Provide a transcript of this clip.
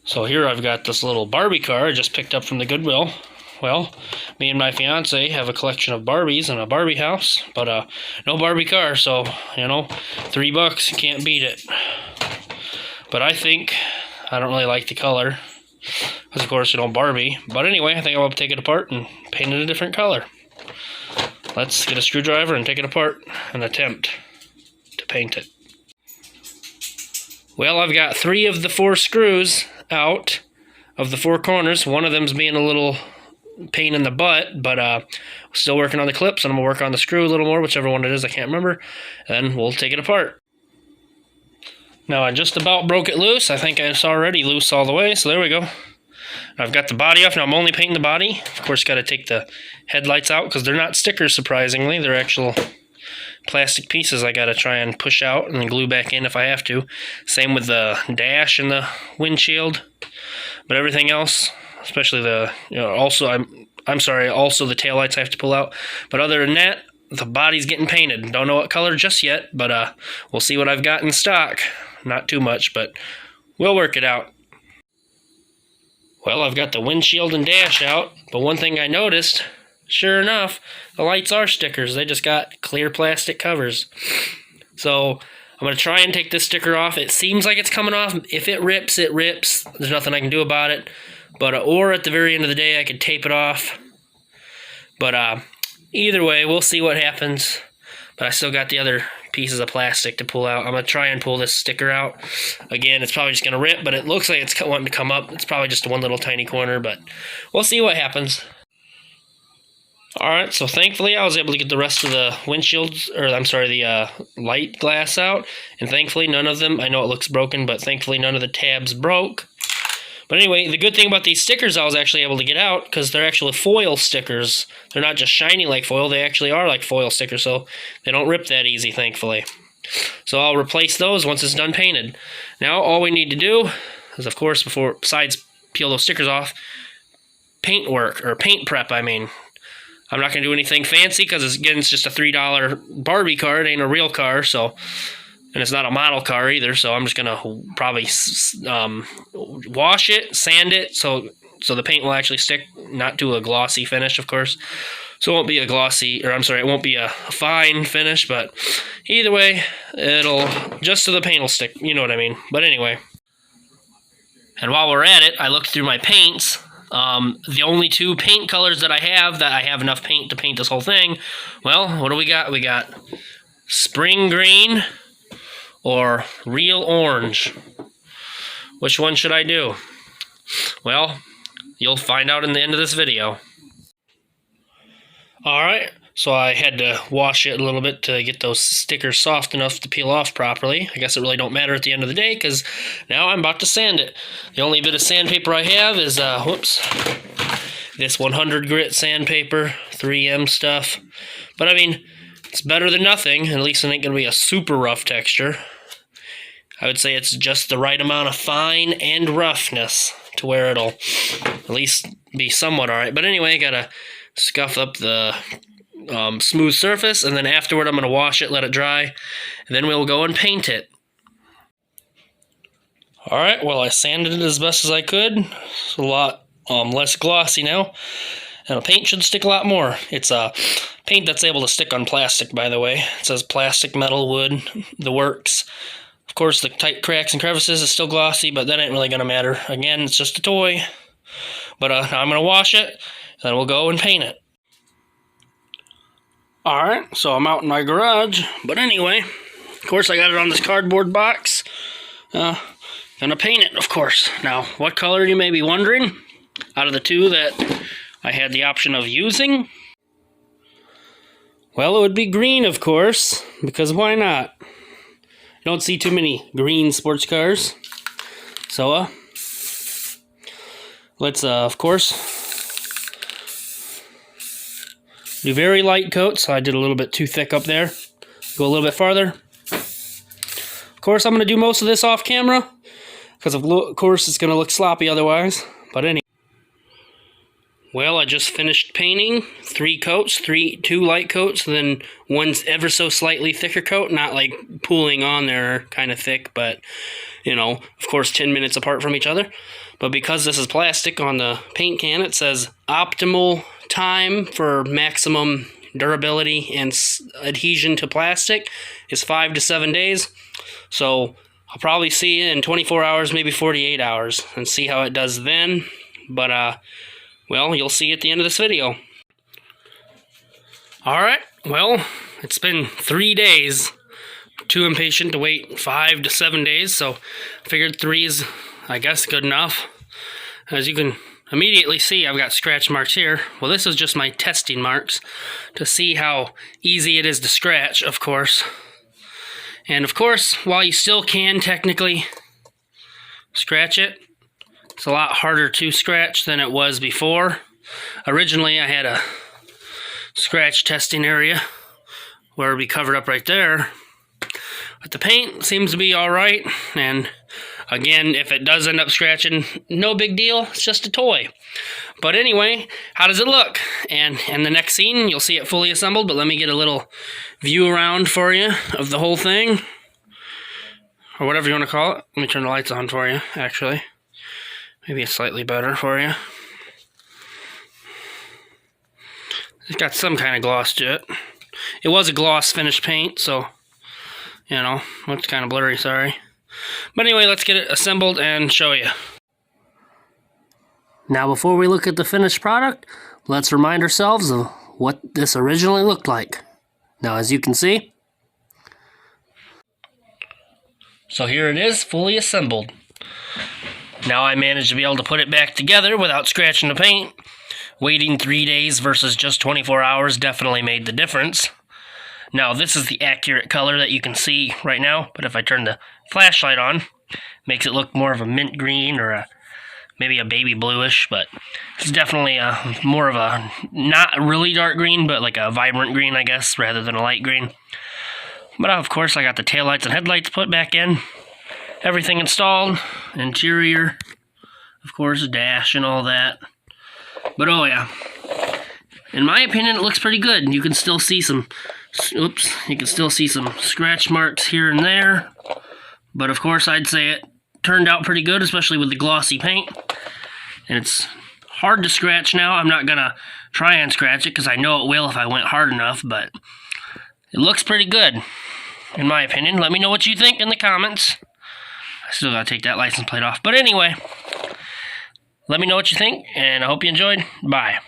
So here I've got this little Barbie car I just picked up from the Goodwill. Well, me and my fiance have a collection of Barbies in a Barbie house, but no Barbie car, so, you know, $3, you can't beat it. But I don't really like the color, because of course, you know, Barbie. But anyway, I think I'll take it apart and paint it a different color. Let's get a screwdriver and take it apart and attempt to paint it. Well, I've got 3 of the 4 screws out of the 4 corners. One of them's being a little pain in the butt, but still working on the clips, and I'm gonna work on the screw a little more, whichever one it is, I can't remember, and we'll take it apart. Now I just about broke it loose. I think it's already loose all the way, so there we go. I've got the body off. Now I'm only painting the body. Of course, got to take the headlights out because they're not stickers, surprisingly. They're actual plastic pieces I got to try and push out and then glue back in if I have to. Same with the dash and the windshield. But everything else, especially the, you know, also also the taillights I have to pull out. But other than that, the body's getting painted. Don't know what color just yet, but we'll see what I've got in stock. Not too much, but we'll work it out. Well, I've got the windshield and dash out, but one thing I noticed, sure enough, the lights are stickers. They just got clear plastic covers. So I'm going to try and take this sticker off. It seems like it's coming off. If it rips, it rips. There's nothing I can do about it. But or at the very end of the day, I could tape it off. But either way, we'll see what happens. But I still got the other pieces of plastic to pull out. I'm going to try and pull this sticker out. Again, it's probably just going to rip, but it looks like it's wanting to come up. It's probably just one little tiny corner, but we'll see what happens. Alright, so thankfully I was able to get the rest of the windshields, or I'm sorry, the light glass out, and thankfully none of them, I know it looks broken, but thankfully none of the tabs broke. But anyway, the good thing about these stickers I was actually able to get out, because they're actually foil stickers. They're not just shiny like foil, they actually are like foil stickers, so they don't rip that easy, thankfully. So I'll replace those once it's done painted. Now all we need to do is, of course, besides peel those stickers off, paint work, or paint prep, I mean. I'm not going to do anything fancy, because again, it's just a $3 Barbie car, it ain't a real car, so... And it's not a model car either, so I'm just going to probably wash it, sand it, so the paint will actually stick, not to a glossy finish, of course. So it won't be a glossy, or I'm sorry, it won't be a fine finish, but either way, it'll, just so the paint will stick, you know what I mean. But anyway. And while we're at it, I looked through my paints. The only 2 paint colors that I have enough paint to paint this whole thing, well, what do we got? We got spring green or real orange. Which one should I do? Well, you'll find out in the end of this video. Alright, so I had to wash it a little bit to get those stickers soft enough to peel off properly. I guess it really don't matter at the end of the day, because now I'm about to sand it. The only bit of sandpaper I have is, this 100 grit sandpaper, 3M stuff. But I mean, it's better than nothing. At least it ain't going to be a super rough texture. I would say it's just the right amount of fine and roughness to where it'll at least be somewhat alright. But anyway, gotta scuff up the smooth surface, and then afterward I'm going to wash it, let it dry, and then we'll go and paint it. Alright, well, I sanded it as best as I could. It's a lot less glossy now, and the paint should stick a lot more. It's a paint that's able to stick on plastic, by the way. It says plastic, metal, wood, the works. Of course, the tight cracks and crevices is still glossy, but that ain't really going to matter. Again, it's just a toy. But now I'm going to wash it, and then we'll go and paint it. Alright, so I'm out in my garage. But anyway, of course, I got it on this cardboard box. Gonna paint it, of course. Now, what color, you may be wondering? Out of the 2 that I had the option of using? Well, it would be green, of course, because why not? You don't see too many green sports cars. So, let's, of course, do very light coat. So I did a little bit too thick up there. Go a little bit farther. Of course, I'm going to do most of this off camera, because of course it's going to look sloppy otherwise. But anyway. Well, I just finished painting 3 coats, 2 light coats, then one's ever so slightly thicker coat, not like pooling on there kind of thick, but, you know, of course 10 minutes apart from each other. But because this is plastic on the paint can, it says optimal time for maximum durability and adhesion to plastic is 5 to 7 days. So I'll probably see it in 24 hours, maybe 48 hours, and see how it does then. But, well, you'll see at the end of this video. Alright, well, it's been 3 days. Too impatient to wait 5 to 7 days, so I figured 3 is, I guess, good enough. As you can immediately see, I've got scratch marks here. Well, this is just my testing marks to see how easy it is to scratch, of course. And of course, while you still can technically scratch it, it's a lot harder to scratch than it was before. Originally, I had a scratch testing area where it would be covered up right there. But the paint seems to be alright, and again, if it does end up scratching, no big deal, it's just a toy. But anyway, how does it look? And in the next scene, you'll see it fully assembled, but let me get a little view around for you of the whole thing. Or whatever you want to call it. Let me turn the lights on for you, actually. Maybe it's slightly better for you. It's got some kind of gloss to it. It was a gloss finish paint, so, you know, looks kind of blurry, sorry. But anyway, let's get it assembled and show you. Now, before we look at the finished product, let's remind ourselves of what this originally looked like. Now, as you can see, so here it is, fully assembled. Now I managed to be able to put it back together without scratching the paint. Waiting 3 days versus just 24 hours definitely made the difference. Now this is the accurate color that you can see right now, but if I turn the flashlight on, it makes it look more of a mint green or maybe a baby bluish, but it's definitely more of a, not really dark green, but like a vibrant green, I guess, rather than a light green. But of course I got the taillights and headlights put back in. Everything installed, interior, of course, dash and all that. But oh yeah, in my opinion, it looks pretty good. You can still see some, oops, you can still see some scratch marks here and there. But of course, I'd say it turned out pretty good, especially with the glossy paint. And it's hard to scratch now. I'm not gonna try and scratch it because I know it will if I went hard enough, but it looks pretty good, in my opinion. Let me know what you think in the comments. I still gotta take that license plate off. But anyway, let me know what you think, and I hope you enjoyed. Bye.